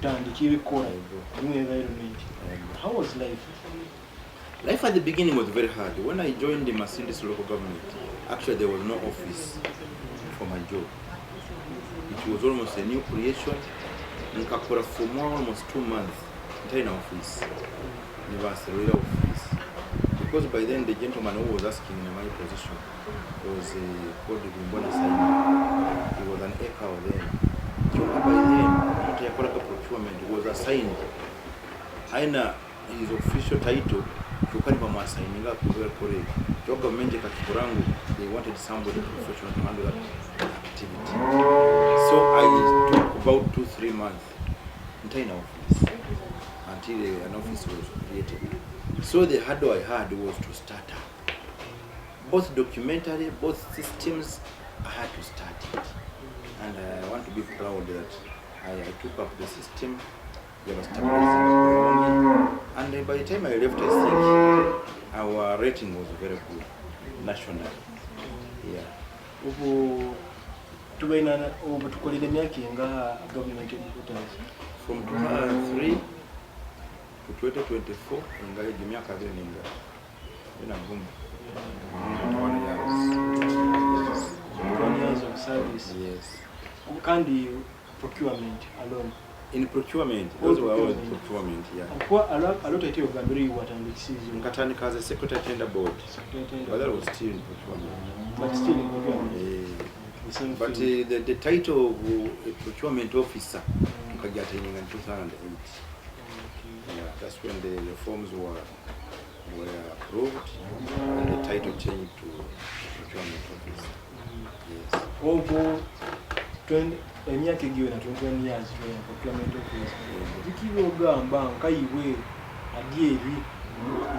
How was life? Life at the beginning was very hard. When I joined the Mercedes local government, actually there was no office for my job. It was almost a new creation. Nikakora for almost 2 months in office. University office. Because by then the gentleman who was asking in my position was called Bimbona Saini. He was an echo then. By then, Procurement was assigned. Aina his official title. They wanted somebody professional to handle that activity. So I took about 2-3 months in office until an office was created. So the hurdle I had was to start up. Both documentary, both systems, I had to start it. And I want to be proud that I took up the system. There was stabilizing, and by the time I left, I think our rating was very good nationally. Yeah. From 2003 to 2024, and I give me a career in a boom. 1 years of service. Yes. Can the procurement alone? In procurement, those were all in procurement, yeah. A lot of what and decision. Katani as a secretary tender board. But that was still in procurement. But still in procurement. But the title of procurement officer took a training in 2008. Yeah, that's when the reforms were approved and the title changed to procurement officer. Yes. Over 20 emyaka egiwera 21 years procurement office. Zikibogamba nkaiwe Adyeeri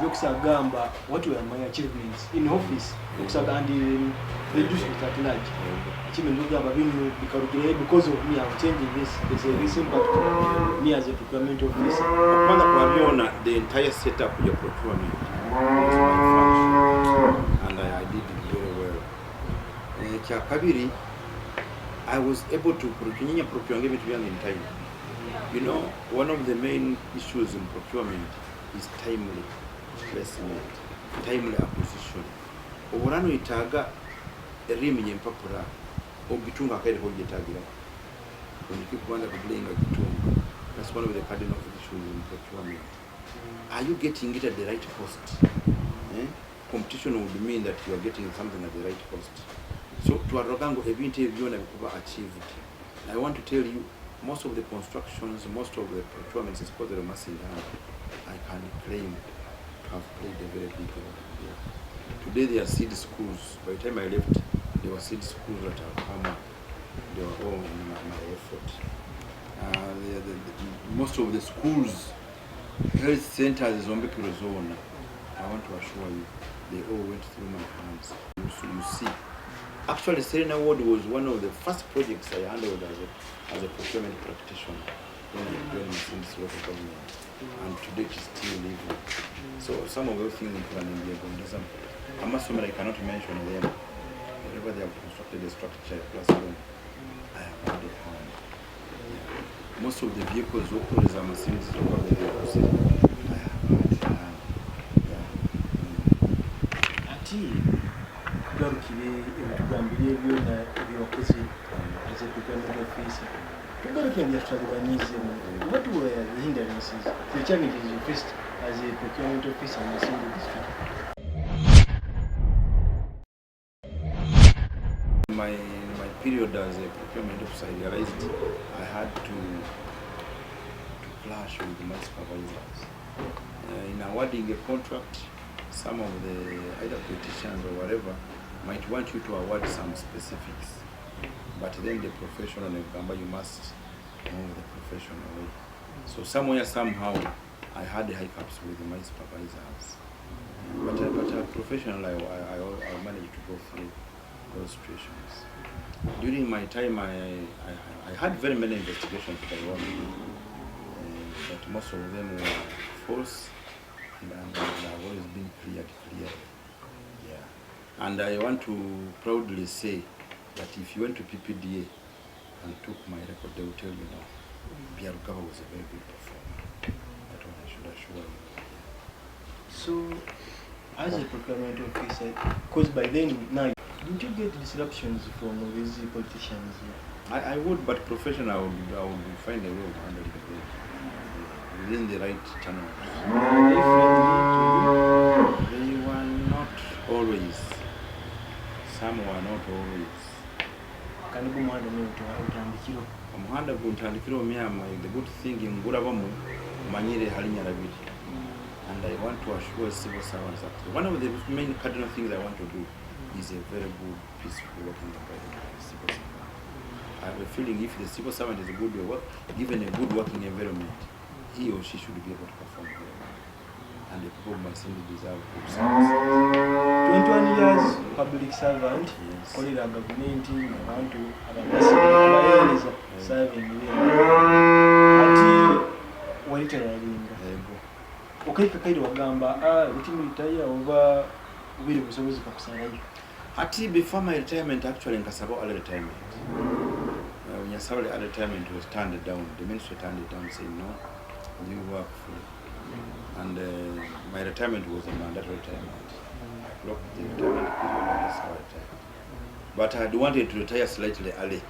yokusagamba what were my achievements in office okusaga and the district at large. Achievement ogamba because of me I'm changing this. There's a reason but me as a procurement officer. The entire setup of your procurement was my function and I did it very well. Kabiri, I was able to procure in time. You know, one of the main issues in procurement is timely placement, timely acquisition. Oborano itaga erimi yempapura ogitunga akaire ko gitagira. When you keep wonder kublinga gitunga. That's one of the cardinal issues in procurement. Are you getting it at the right cost? Competition would mean that you are getting something at the right cost. So to Arogango, everything achieved. I want to tell you, most of the constructions, most of the procurements, especially the massive, I can claim to have played a very big role here. Today there are seed schools. By the time I left, there were seed schools that have come up. They were all in my effort. Most of the schools, health centers, Zombekiro zone, I want to assure you, they all went through my hands. So you see, actually, Serena Ward was one of the first projects I handled as a procurement practitioner when I joined the local government, and today it's still living. So some of those things in India, I'm assuming I cannot mention them. Wherever they have constructed a structure, plus one, I have had a hand. Yeah. Most of the vehicles, local is a Mercedes local vehicles, I have had a hand. Yeah. Tugarukire ebitugambiriye byonna ebyokoze as a procurement officer. Tugarukire byatwalibanyizemu. What were the hindrances, the challenges you faced as a procurement officer in a single district? In my period as a procurement officer, I realized I had to clash with my supervisors. In awarding a contract, some of the either politicians or whatever might want you to award some specifics, but then the professional you must move the professional way. So somewhere, somehow, I had hiccups with my supervisors. But professionally, I managed to go through those situations. During my time, I had very many investigations that I wanted to do, but most of them were false, and I've always been cleared. Yeah. And I want to proudly say that if you went to PPDA and took my record, they will tell you no. Byarugaba was a very good performer. That one I should assure you. So, as a procurement officer, because by then now, didn't you get disruptions from these politicians? I would, but professional, I would find a way of handling it within the right channels. They were not always. Some were not always. Omuhanda guntandikira omyama, the good thing in Gurabamu, Manyire Halinyarabit. And I want to assure civil servants that one of the main cardinal things I want to do is a very good, peaceful working environment for the civil servant. I have a feeling if the civil servant is a good work, given a good working environment, he or she should be able to perform very well. And the people must deserve good service. 21 years public servant, calling a government, I want to have a serving okay, Kakaido Wagamba, retire over William Soviet Pakusana. Ati before my retirement, actually, in Kasabo early retirement. When your salary early retirement was turned down, the ministry turned it down, saying no, you work fully. And my retirement was a mandatory retirement. Blocked the retirement period, and that's how I retired. But I had wanted to retire slightly early.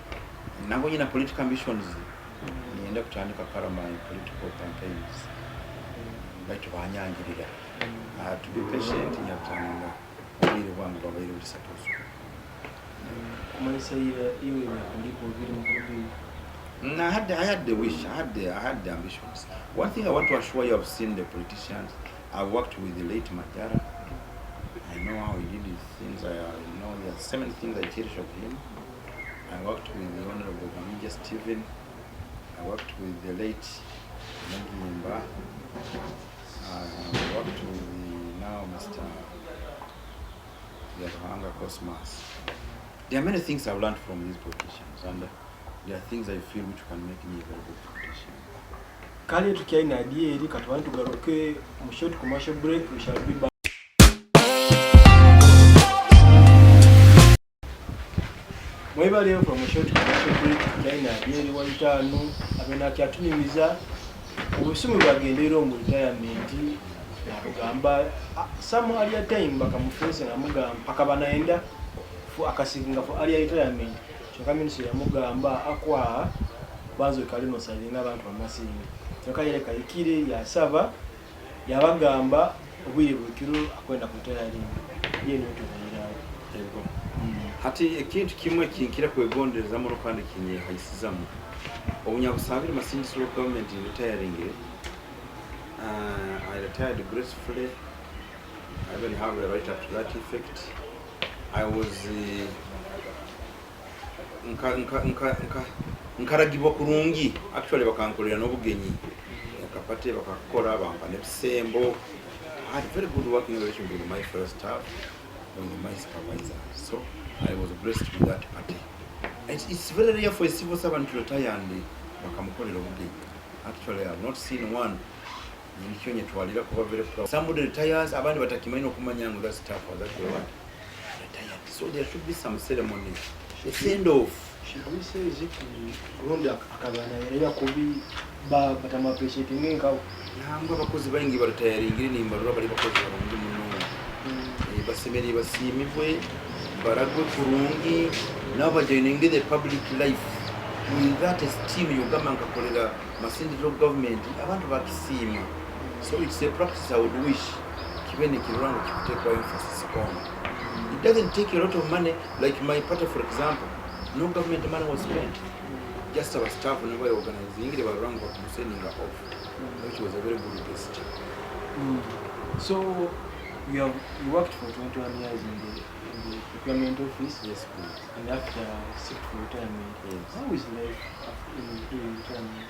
Now, when you have political ambitions, you end up turning my political campaigns. I had to be patient in your planning. Really one of very supposed to. I had the wish, I had the ambitions. One thing I want to assure you, I've seen the politicians. I worked with the late Majara. I know how he did his things. I know there are so many things I cherish of him. I worked with the Honorable Gamija Stephen. I worked with the late Nengi Mba. I worked with the now Mr. Yahanga Cosmas. There are many things I've learned from these politicians, and there are things I feel which can make me a very good politician. Kali tukiaina Adyeeri katwantu garuke mu short commercial break. We shall be back. Mwebale from a short commercial break. Tukiaina Adyeeri walitano abena kyatunyumiza obusumu bwagendera mu retirement nagamba some earlier time bakamufuse namugamba pakaba naenda fu akasinga fu earlier retirement kyokka ministry yamugamba akwa bazo kalino salinga abantu bamasinga kyokka yele kayikire yasaba yabagamba obwire bwekiro akwenda ku retirement ye n'oto bayirawo yego hati ekintu kimwe kinkira kwegondereza mu kandi kinye hayisizamu obunyabusabire masindisi wa government in retiring. I retired gracefully. I even have a right up to that effect. I was nkaragibwa kurungi, actually bakankolera n'obugenyi kapate bakakora bampa n'ebisembo. I had very good working relation with my first staff and my supervisor, so I was blessed with that party. It's very rare for a civil servant to retire and bakamukolera obugenyi. Actually, I have not seen one. Somebody retires, abandi batakimanyi okumanya ngo that staff or that they want retired. So there should be some ceremony. A send off. Should we say is it Rwanda akabana ya kubi ba batama appreciating nkawo. Namba bakozi bayingi ba retiring ni mbarura bali bakozi barungi muno. Basemeri basimibwe baragwe kurungi nabo joining the public life. With that esteem Uganda nkakolera masindiro government abantu bakisima. So it's a practice I would wish given Kirango to take emphasis on. It doesn't take a lot of money, like my party for example. No government money was spent. Just our staff whenever organizing they were wrong but sending off, which was a very good gesture. So you worked for 21 years in the procurement office? Yes, please. And after 6 retirement? Yes. How is life in retirement?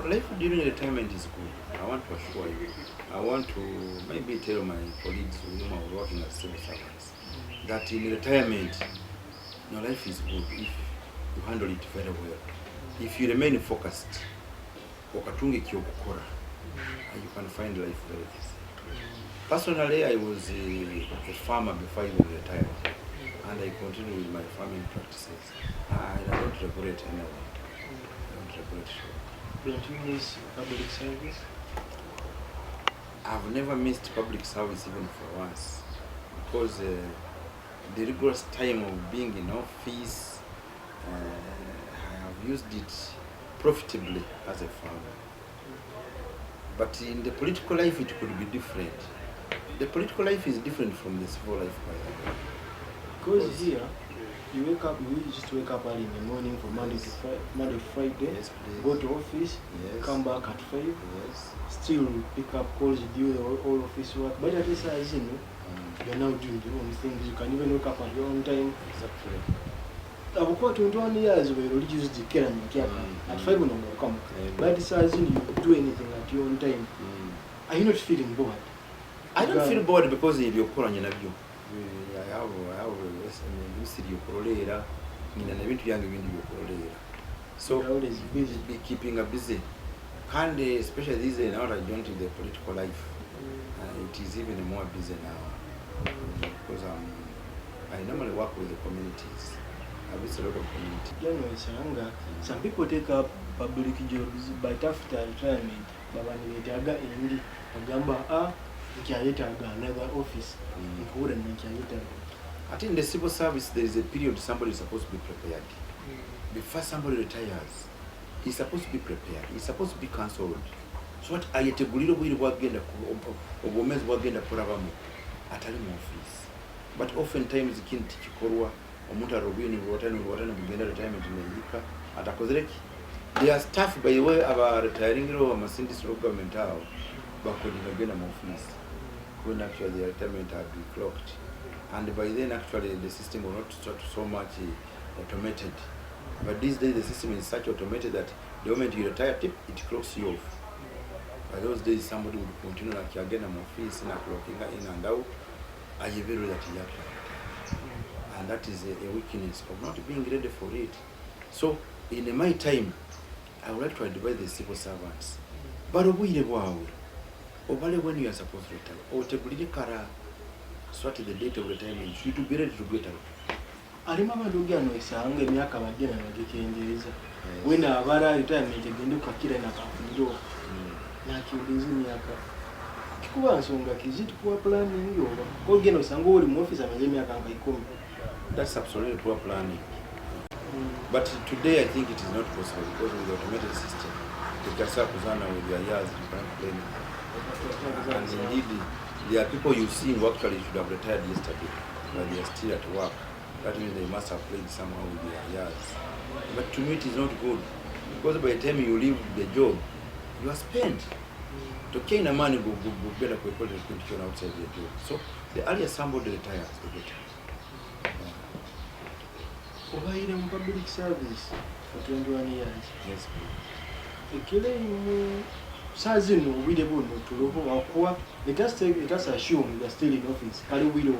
Life during retirement is good. I want to assure you. I want to maybe tell my colleagues whom I was working as civil servants that in retirement, life is good if you handle it very well. If you remain focused, you can find life very easy. Personally, I was a farmer before I even retired, and I continue with my farming practices. I don't regret anyone. I don't regret. Don't you miss public service? I've never missed public service even for once, because the rigorous time of being in office, I have used it profitably as a farmer. But in the political life, it could be different. The political life is different from the civil life, by the way. Because here, you wake up, you just wake up early in the morning from Monday to Friday, Yes, please. go to office, Yes. come back at 5, Yes. still pick up calls, do all office work. But at least as you know, you're now doing your own things. You can even wake up at your own time. Exactly. I've got 21 years where you already used the care and care. At 5 when you come. But it's as you do anything at your own time. Are you not feeling bored? I don't feel bored because you're calling I have so always busy. Be keeping busy. And especially these days now that I joined the political life, it is even more busy now because I normally work with the communities. I visit a lot of communities. Some people take up public jobs, but after retirement, another office. I think in the civil service there is a period somebody is supposed to be prepared. Before somebody retires, he's supposed to be prepared. He's supposed to be cancelled. So what I get wagenda obomezi wagenda kulabamu atali mu office. But oftentimes ikintu kikorwa omuntu arobini watani kugenda retirement n'eyika atakozereki. They are staff by the way aba retiring ro amasindis government how bakodinga agenda mu office when actually the retirement had been clocked. And by then actually the system will not so much automated. But these days the system is such automated that the moment you retire, it clocks you off. By those days somebody would continue like again in office and clocking in and out. I very that he and that is a weakness of not being ready for it. So in my time, I would like to advise the civil servants. But when you are supposed to retire, or to so at the date of retirement, you should be ready to get out. Alimama Dugiano is a hungry Miaka Bagina and when a vara retirement again, Kakira and a Kafundo, Nakiulizi Miaka. Kikuba Songa, is it poor planning? Or Geno Sango, the office of Miaka. That's absolutely poor planning. But today I think it is not possible because with the automated system, you can start with your years, you can't play. And indeed, there are people you see who actually should have retired yesterday, but they are still at work. That means they must have played somehow with their years. But to me it is not good, because by the time you leave the job, you are spent. To gain a money, go better quickly to outside the job. So the earlier somebody retires, the better. Over in public service for 21 years. Yes, please. Sazino, we the one to Lobo, let us assume you are still in office. Kaluwilo,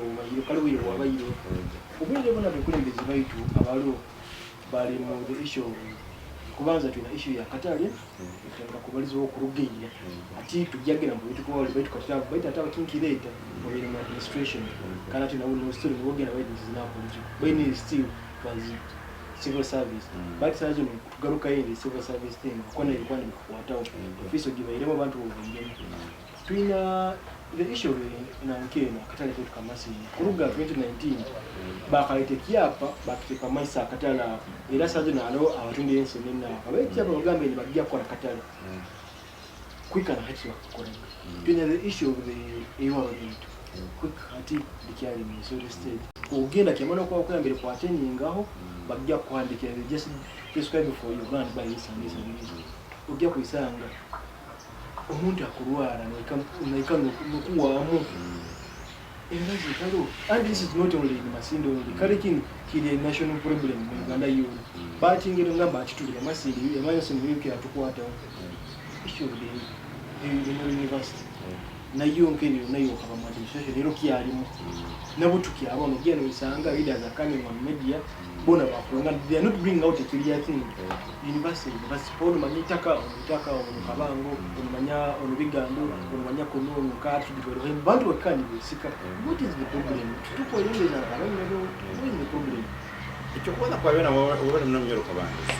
over you. We don't want to put in this way to Avalo, but the issue of Kubanza to the issue of Catalan, Kubalizo Kurugi, a tea to Jagan and political debate, but at our kinky later for the administration. Canatina will still working away this is now political. When it still was civil service. But Sergeant Garuka in the civil service thing, Kona Yuan, what out, official give a relevant over between the issue in Ankena, Catala Kamasi, Kuruga 2019, Bakayapa, Bakika Masa, Catala, the last Sergeant Alo, our Indians in now. I went to Gambe, but Yakon Catala. Quick and hatch correct. Between the issue of the environment, quick, I think the carry me, so the state. Ugenda Kemono Kwambere kwa attending bagya kwandika just prescribe for you run by this and this and this. Ugya kwisanga omuntu akurwara naikano mukuwamu. And this is not only in Masindo only. Karikin kile national problem in Uganda you. But ingero ngamba achituli Masindi yamanyo simwike atukwata issue of the university. Na yo nkeni nayo kaba administration rero kyalimu nabo tukyabona geno isanga leaders are coming on media bona bafunga they are not bringing out a clear thing. University paul manyitaka on kabango on manya on bigando on manya kono on katu bikoro bantu bakandi bisika. What is the problem? Tuko yende na what is the problem? Ichokuwa kwa wena wabona mnamnyoro kabanzi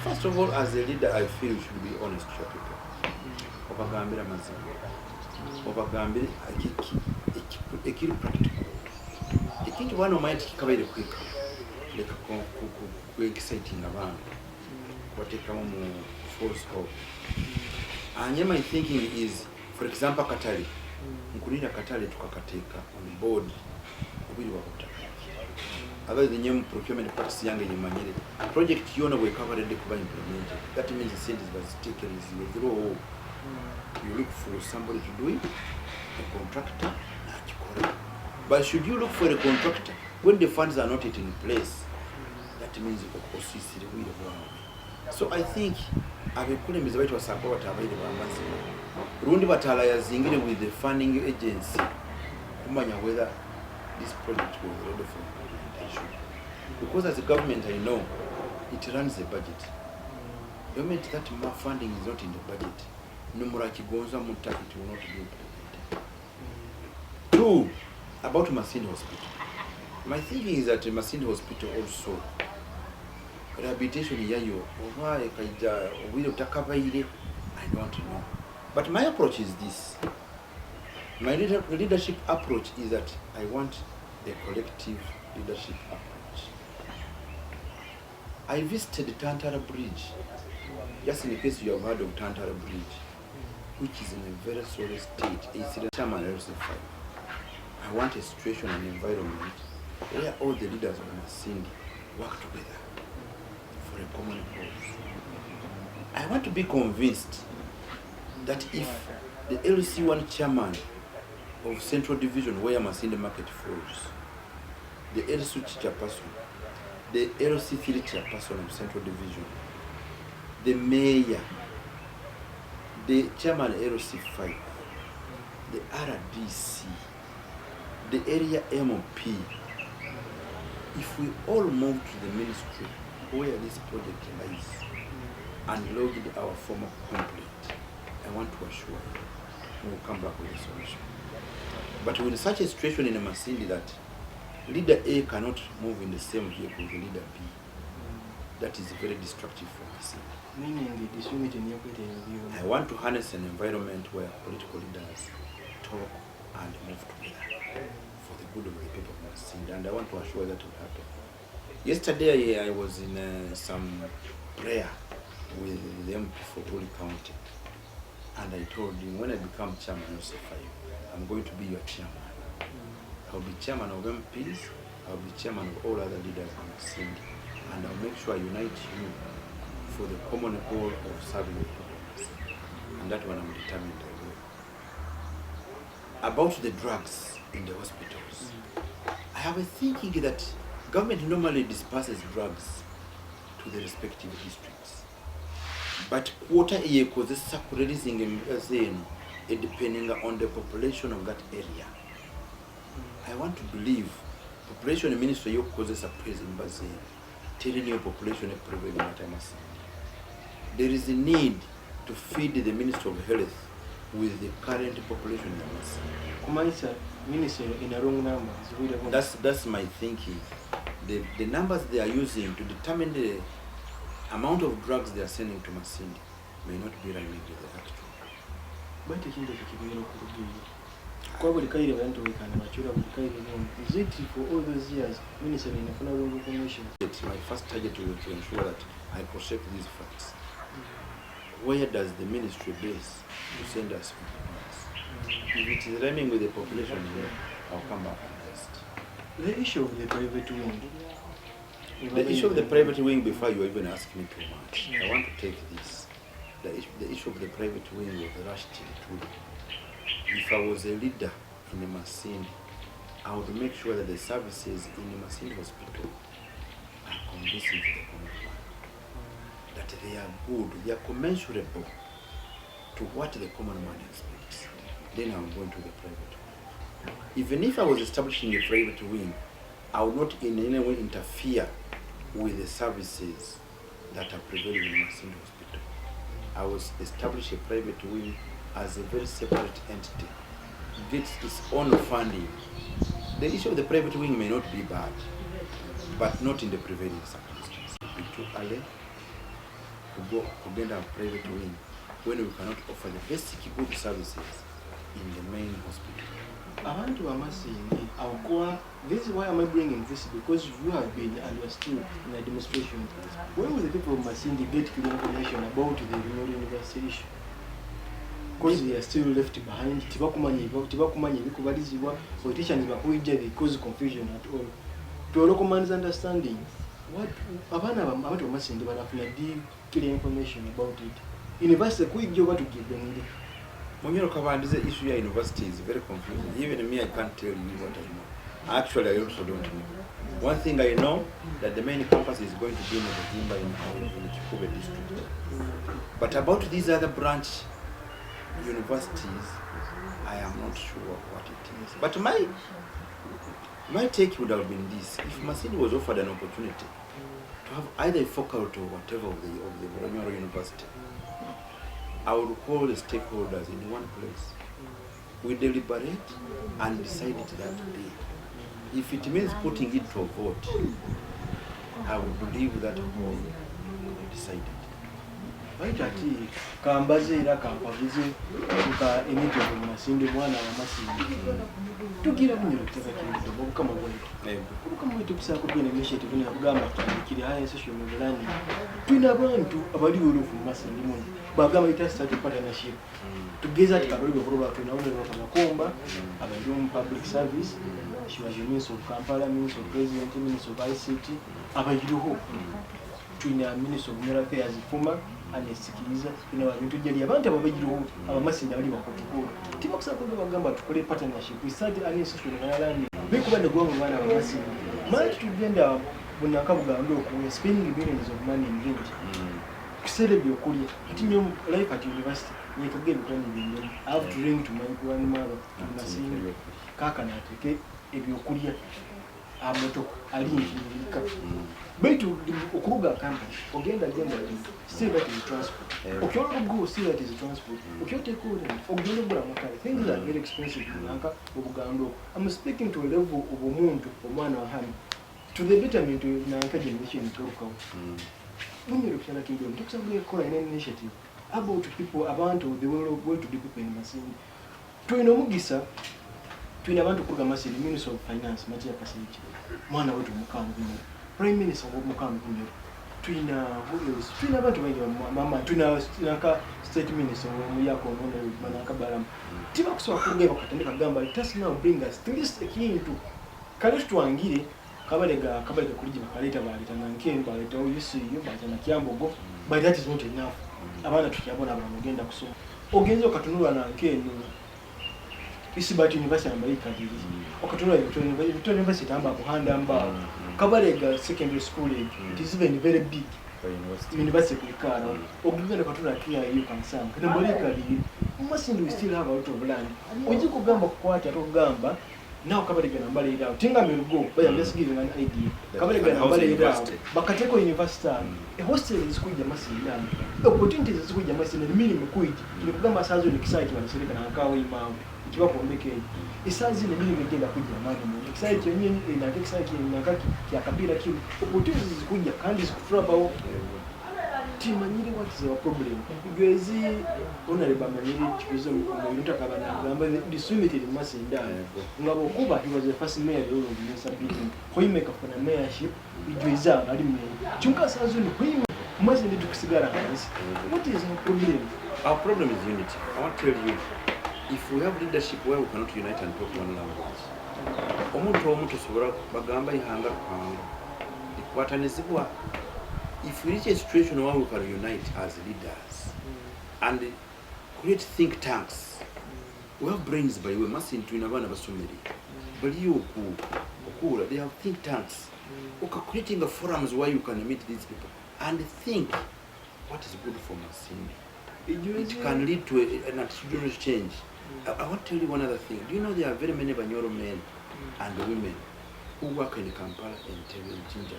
First of all, as a leader, I feel you should be honest to your people. Obagambira mazima. Obagambira ekiri practical. Ekintu bwana omanyi kikabaire kweka. Leka ku exciting abantu. Kubateekamu mu false hope. And my thinking is, for example, Katale. Nkulira Katale tukakateeka on board. Obiri wakutaka. Other than the procurement practice yange nyemanyire. Project yona we covered kuba implemented. That means the sentence was taken is withdraw. You look for somebody to do it, a contractor, but should you look for a contractor when the funds are not yet in place? That means so I think abekulembeze baitu basabwa tabaire bamazima rundi batala yazingire with the funding agency kumanya whether this project was ready for implementation. Because as a government, I know it runs a budget. The moment that funding is not in the budget, no more Kigonza Muta, it will not be implemented. Two, about Masini Hospital. My thinking is that Masini Hospital also rehabilitation yayo why kaija will takabaire, I don't know. But my approach is this. My leadership approach is that I want a collective leadership approach. I visited Tantara Bridge, just in case you have heard of Tantara Bridge, which is in a very sorry state. It's in the Chairman LC5. I want a situation and environment where all the leaders of Masindi work together for a common cause. I want to be convinced that if the LC1 chairman of Central Division, where Masindi Market falls, the LC chairperson, the LC3 chairperson of Central Division, the mayor, the chairman LC5, the RDC, the area MOP, if we all move to the ministry where this project lies and lodged our formal complaint, I want to assure you we will come back with a solution. But with such a situation in Masindi that leader A cannot move in the same vehicle with leader B, that is very destructive for Masindi. Meaning the disunity in your I want to harness an environment where political leaders talk and move together for the good of the people of Masindi, and I want to assure that will happen. Yesterday I was in some prayer with the MP for Holy County, and I told him when I become chairman of CFI, I'm going to be your chairman. I'll be chairman of MPs, I'll be chairman of all other leaders in Masindi, and I'll make sure I unite you for the common goal of serving the people of Masindi. And that one I'm determined I will. About the drugs in the hospitals, I have a thinking that government normally disperses drugs to the respective districts. But quarter year causes releasing depending on the population of that area. I want to believe population ministry yo causes a praise in Basin, telling your population a prevailing matter. There is a need to feed the Ministry of Health with the current population in Kumanisha ministry in a wrong number. That's my thinking. The numbers they are using to determine the amount of drugs they are sending to Masindi may not be right with the actual. But I think is it for all those years ministry in a following information? My first target was to ensure that I cross-check these facts. Where does the ministry base to send us funds? If it is rhyming with the population here, I'll come back and rest. The issue of the private wing. The issue of the private wing, before you even ask me too much, I want to take this. The issue of the private wing was rushed into. If I was a leader in the Masindi, I would make sure that the services in the Masindi hospital are conducive to the common man. That they are good, they are commensurable to what the common man expects. Then I'm going to the private wing. Even if I was establishing a private wing, I would not in any way interfere with the services that are prevailing in Masindi hospital. I will establish a private wing as a very separate entity, gets its own funding. The issue of the private wing may not be bad, but not in the prevailing circumstances. It took early, kugenda private wing when we cannot offer the basic good services in the main hospital. Abantu bamasindi awukuwa. This is why am I bringing this, because you have been and you are still in a demonstration. When will the people of Masindi get clear information about the Rural University issue? Because they are still left behind. Tibakumanya bikubalizibwa politicians bakuija, they cause confusion at all. To a local man's understanding, what abantu bamasindi banafuna clear information about it. University kuija what to give them. HillaryKabandizeShow issue ya university is very confusing. Even me, I can't tell you what I know. Actually, I also don't know. One thing I know, that the main campus is going to be in the Chikube district. But about these other branch universities, I am not sure what it is. But my take would have been this: if Masindi was offered an opportunity to have either a faculty or whatever of the Bologna University, I would call the stakeholders in one place. We deliberate and decide it that day. If it means putting it to a vote, I would believe that we decided. Ati kambaze era kampavize kuka emito mu Masindi mwana wa Masindi tugira bunyiro kutaka kintu bobu kama bwali kama mwitu kusako bwene mishete tuna kugamba kiri haya social media tuna abantu abali urufu mu Masindi mwana bagamba itastart partnership together tukarudi kuroba tunaona kwa komba abantu mu public service she was minister of Kampala, minister of president, minister of ICT abayiruho tuna minister of Mineral Affairs former anesikiriza ina abantu jali abantu ababagiruho abamasindi abali bakotukura tibakusako bagamba tukole partnership isadi ani social media bikuba ndagwa mwana abamasindi mali tugenda bunakabugambo okuwe spending billions of money in rent kusere byokulya ati nyo life at university yekagebe kwani binyo I have to ring to my grandmother Masindi kaka nateke ebyokulya amoto alinjika betu okuruga campus ogenda agenda still that is transport okyola go still that is transport okyote ko ogenda bura makale things are very expensive nanka obugando. I'm speaking to a level of omuntu omwana wa hami to the betterment nanka generation toka when you look at the kingdom talks about an initiative about people abantu the world to the people in Masindi tuino mugisa tuina abantu kuruga Masindi minister of finance Matia Kasich mwana wetu mukambi prime minister of mukambi tuina abantu wengi mama tuina state minister muyako mwana manaka baram tiba kuswa kuruga bakatendeka gamba it has now bring us to this kintu kale tuangire kabalega kuliji bakaleta baleta nankemba baleta oyusiyo batana kyambogo but that is not enough abana tukiyabona abamugenda kusoma ogenzo katunula nankeno isibati university America dili okatunula Victoria University amba kuhanda amba kabalega secondary school it is even very big university kulikana ogenda katunula kia you can sam kana bolika dili Masindi we still have a lot of land ojiko gamba kukwata to gamba now kabalega nambale ida tinga mirugo but I'm just giving an idea kabalega nambale ida bakateko university a hostel is kuja Masindi opportunities is kuja Masindi mimi nimekuja tulikugamba sazo nikisite wanasereka na akawa imam kiwa kuombeke isazi ni mimi ngenda kuja mali mu kisite yenyewe ina kisite inakaki ya kabila kile opportunities is kuja kandi zikufura bawo timanyiri what is our problem igwezi onareba manyiri chikizo muyuta kabana ngamba disunited Masindi ngabo kuba he was the first mayor of the Sabiti hoimeka kuna mayorship igweza ali mu chunga sazo ni hoime Masindi tukusigara hansi what is our problem? Our problem is unity. I want to tell you, if we have leadership where we cannot unite and talk one language, omuntu sobora bagamba ihanga kwanga ikwatanizibwa. If we reach a situation where we can unite as leaders and create think tanks, we have brains by we must into inabana basomeri but you okura they have think tanks creating a forums where you can meet these people and think what is good for Masindi. It can lead to an attitudinal change. I want to tell you one other thing. Do you know there are very many Banyoro men and women who work in Kampala and Jinja,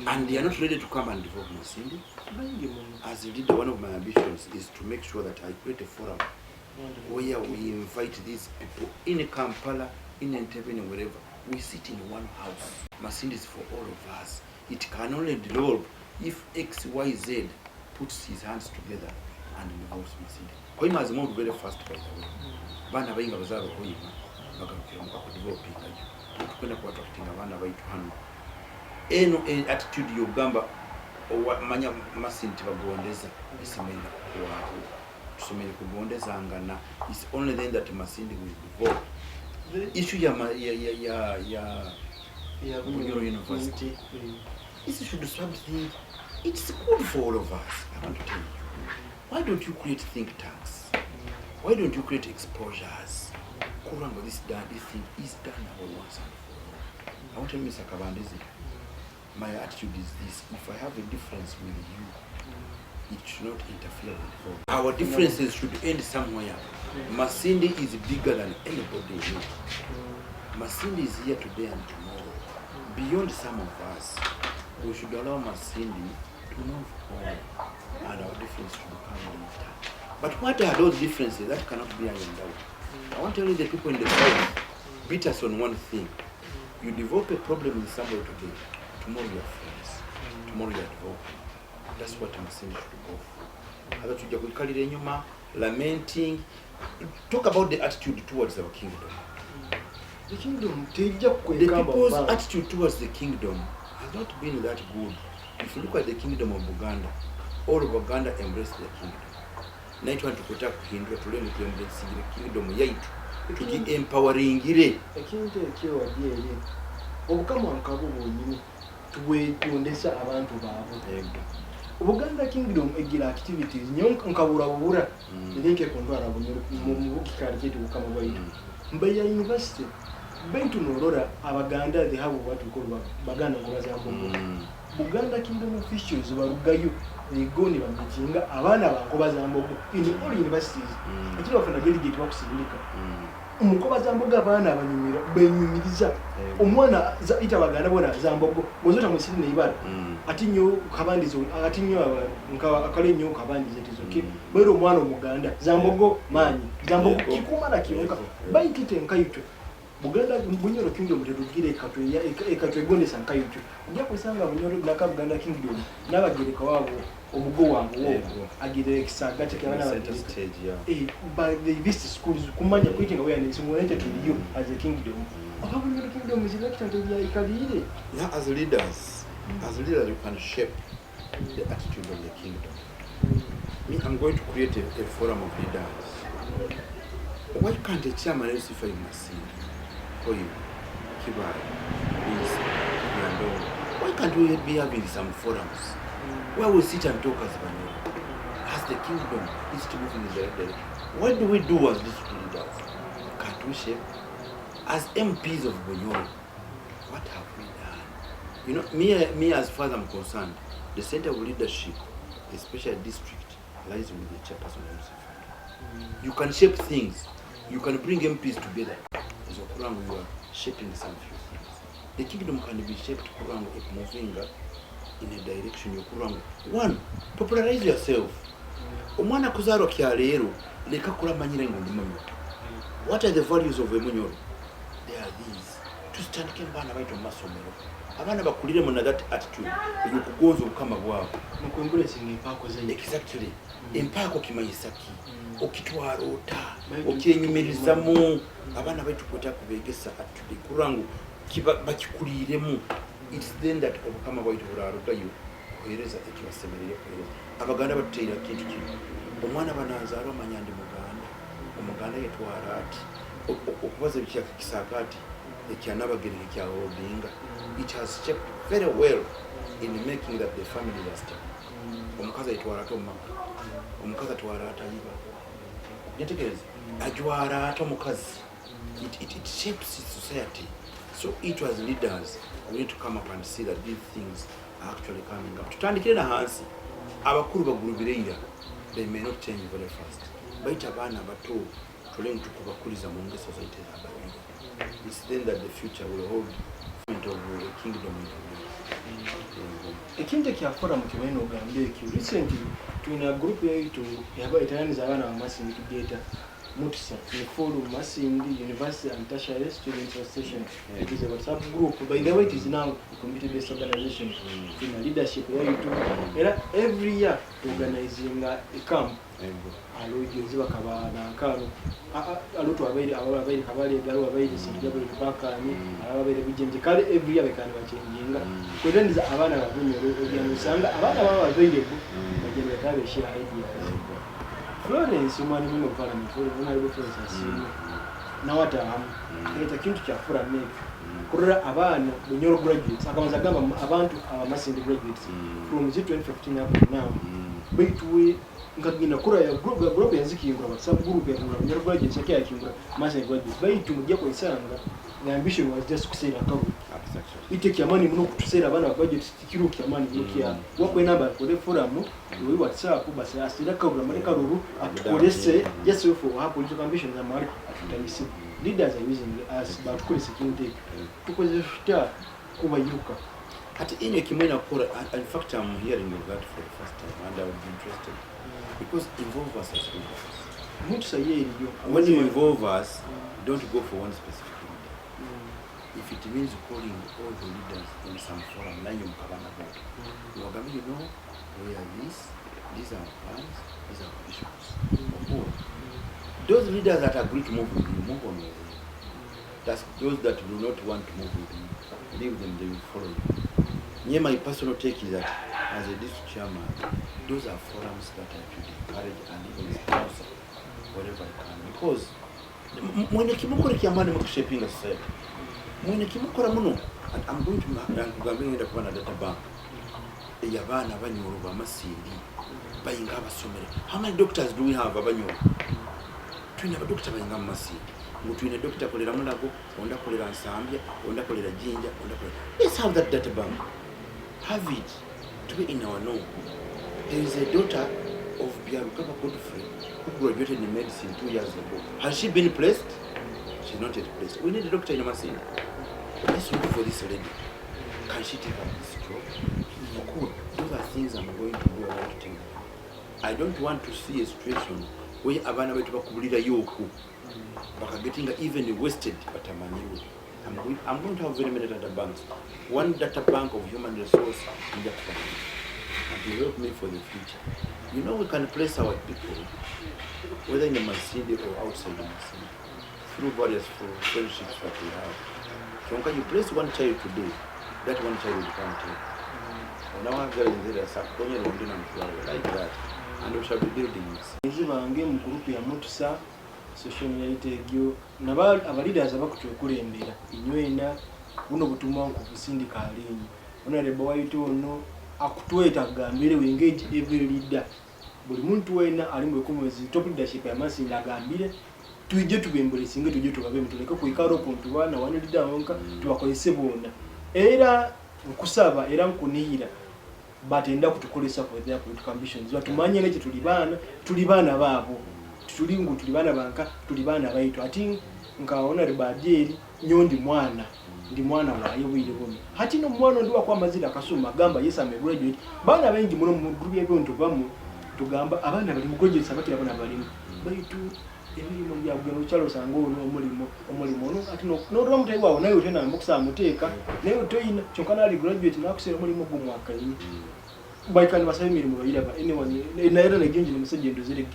and they are not ready to come and develop Masindi? As a leader, one of my ambitions is to make sure that I create a forum where we invite these people in Kampala, in Entebbe, wherever. We sit in one house. Masindi is for all of us. It can only develop if X, Y, Z puts his hands together and involves Masindi. Koima has moved very fast, by the way. Bana bainga bazaro koima bagarukira mu kudeveloping ayo tukenda ku attracting abana baitu hano eno attitude yogamba manya Masindi bagondeza isemera kwaho tusomere kugondeza ngana. It's only then that Masindi will evolve. The issue ya Bunyoro University is should do something. It's good for all of us. I want to tell you. Why don't you create think tanks? Why don't you create exposures? Kurango this thing is done now once and for all. I want to tell Mr. Kabandize, my attitude is this: if I have a difference with you, it should not interfere with you. Our differences should end somewhere. Masindi is bigger than anybody here. Masindi is here today and tomorrow. Beyond some of us, we should allow Masindi to move on, and our difference to become later. But what are those differences that cannot be ironed out? I want to tell you, the people in the South beat us on one thing. You develop a problem with somebody today, tomorrow you are friends, tomorrow you are developing. That's what Masindi should go for. Other to Jakukalire Nyuma, lamenting. Talk about the attitude towards our kingdom. The kingdom, the people's attitude towards the kingdom has not been that good. If you look at the kingdom of Buganda, all of Buganda embrace the kingdom. Naitwa tukutaka kuhindura tulenge kuembrace the kingdom yaitu. Tuki empowering ile. Ekinte ekyo Adyeeri. Obukama nkabo bonyine tuwekondesa abantu baabo. Buganda kingdom egira activities nyonka nkabura bubura linke kondwara mu kikari kyetu bukama bwaitu. Mbeya University Bentu Norora Abaganda they have what we call Baganda Ngobazambo. Buganda kingdom officials barugayo egoni bamichinga abana bankobazambo in all universities. Ekiro funa delegate bakusindika. Umukobazambo abana abanyumira benyumiriza. Omwana ita Baganda bona zambogo bozota musiri ne ibara. Atinyo kabandizo atinyo akale nyo kabandize tizoke. Bero omwana omuganda zambogo manyi zambogo kikumara kiyoka bayitite nkayito. Buganda Bunyoro kingdom tetugire ekatwe gonde sankayito. Ujja kusanga Bunyoro naka Buganda kingdom nabagereka wabo omugo wangu wo agire ekisagate kyabana stage by the best schools kumanya kwitinga awareness ngolete to you as a kingdom. Bunyoro kingdom is elected to be ikalire. Yeah, as leaders you can shape the attitude of the kingdom. Me, I'm going to create a forum of leaders. Why can't the chairman justify Masindi? For you, Kibai, please, why can't we be having some forums where we sit and talk as Bunyoro? As the kingdom is to move in the right direction. What do we do as district leaders? Can't we shape? As MPs of Bunyoro, what have we done? You know, me as far as I'm concerned, the center of leadership, especially district, lies with the chairperson of the You can shape things. You can bring MPs together. As Okurango, you are shaping some few things. The kingdom can be shaped, Okurango, moving in a direction. Okurango. One, popularize yourself. Omwana kuzaro kyalero leka kulamanyira ng'olimanyi. What are the values of Bunyoro? They are these. To stand kembana baito masomero. Abana bakulire mu that attitude yokugonza obukama bwabo. Mukwembulesinga empako ze. Exactly. Empako kimanyisaki. Okitwarota. Okyenyumirizamu. Abana baitu kweta kubegesa attitude kurangu bakikuliremu. It's then that obukama bwaitu burarugayo kuhereza ekibasemerere kuhereza. Abaganda batera kintu kino. Omwana bananzaaro manyandi muganda. Omuganda yetwara ati okubaza bikyaka kisakati ekyanabagiriki kya holdinga. It has shaped very well in making that the family lasting. Omukazi yetwara toma. Omukazi twara ataliba. Yategereza ajwara atomukazi. It shapes its society. So it was leaders we need to come up and see that these things are actually coming up. Tutandikire na hansi abakuru bagurubireira, they may not change very fast. Baita bana bato tulenge tukubakuliza mu nge society z'abantu. It's then that the future will hold of the kingdom in the Ekinde kyakora mu kibaino ogambe ekyo recently tuna group yaitu yaba itananiza abana ba Masindi Together MUTSA, the forum Masindi University and Tertiary Student Association. It is a WhatsApp group. By the way, it is now a community-based organization in a leadership where you do every year organizing a camp. Aloigenzi bakabana nkalo aloto abaire kabale galo abaire sinjabo tubakani abaire bijenje kale every year bekana bachenjinga kwedendiza abana babunyoro ogyanusanga abana baba babaire bagende kabe share idea Florence umani mu parliament una ilo Florence na watahamu eta kintu kya fura make kurura abana bunyoro graduates akamanza gamba abantu abamasindi graduates from 2015 up now baitwe ngagina kura ya group yanzikingura WhatsApp group ya bunyoro graduates yakya kingura masindi graduates baitu mujya ko isanga the ambition was just kusera kabu ite kyamani muno kutusera abana budget tikiru kyamani mukiya wakwe namba for the forum we WhatsApp basi asira kabura mareka ruru akolese just for her political ambition za mari atutayisi leaders are using as but kuri security tukoze futa kubayuka at inyo kimwena kura. In fact I'm hearing that for the first time and I would be interested because involve us as leaders. Mutsa yeri yo when you involve us don't go for one specific leader. If it means calling all the leaders in some forum na you mkabana board you are going to know where these are plans, these are bishops. Those leaders that agree to move with you, move on with you. That's those that do not want to move with you, leave them, they will follow you. My personal take is that as a district chairman, those are forums that I should encourage and even sponsor whatever I can. Because when you keep on shaping a society, when you keep on I'm going to a data bank. Yabana banyoro bamasindi bayinga basomere. How many doctors do we have abanyoro? Twina doctor bayinga masindi. Mutwine doctor kolera mulago, onda kolera nsambya, onda kolera jinja, onda kolera. Let's have that data bank. Have it to be in our know. There is a daughter of Byarugaba Godfrey who graduated in medicine 2 years ago. Has she been placed? She's not yet placed. We need a doctor in Masindi. Let's look for this lady. Can she take up this job? Good. Those are things I'm going to do. I want to tell you. I don't want to see a situation where abana betu bakubulira yoku baka getting even wasted batamanyiwe. I'm going to have very many data banks. One data bank of human resource in the family. And to help me for the future. You know, we can place our people, whether in the Masindi or outside the Masindi, through various friendships that we have. So when you place one child today, that one child will come to you. Now I'm going to like that, and we shall be building this. Nzibange mu group ya MUTSA social media gyo naba abaleaders abakutukulembera inywena buno butumwa ku kusindika alinyi honorable White ono akutweta gambire we engage every leader buli muntu wena ali mu komwezi top leadership ya Masindi agambire tuje tubembole singe tuje tubabe mutuleke ku ikaro pontu bana wani leader wonka tubakolese bona era nkusaba era nkunihira batenda kutukolesa for their political ambitions batumanye leke tulibana babo tulibana banka tulibana baitu ati nkaona Adyeeri nyondi mwana ndi mwana waye bwire bomi hati no mwana ndi wakwa mazira kasuma gamba yes ame graduate bana bengi muno mu group y'ebintu bamu tugamba abana bali mu graduate sabakira abana bali baitu emilimo ya bwino chalo sango no omulimo no ati no ro mutayi wawo nayo tena mbukusa muteeka nayo toyina chonkana ali graduate na kusera omulimo gw'umwaka yini baikani basabe mirimo bayiraba anyone na era na ginji museje ndo zirege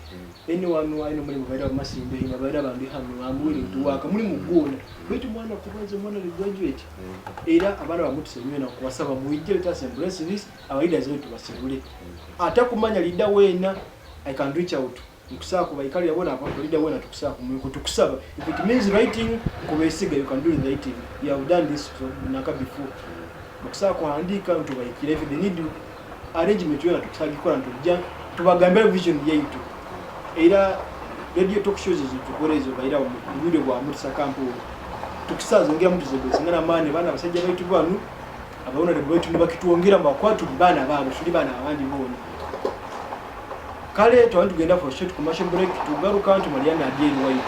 anyone wano muri mubaira Masindi ina baira bandi hano amwiri tuwaka muri mugona baitu mwana kubaze mwana le graduate era abana bamutse nywe na kubasaba muigire tase embrace this abaida zetu basibule atakumanya leader wena I can reach out nkusaba kubaikali yabona abantu leader wena tukusaba tukusaba if it means writing kubesiga you can do the writing you have done this naka before nkusaba kuandika mtu baikire if they need arrangement yona tukusagikora ntujja tubagambira vision yaitu era radio talk shows zitukorezo baira mu video bwa MUTSA campo tukisaza ngira mtu zebe singana mane bana basajja baitu bwanu abaona de baitu nibakituongera mbakwatu bana babo tuli bana abandi bona kale tugenda for short commercial break tugaruka ntu Mariana Adyeeri White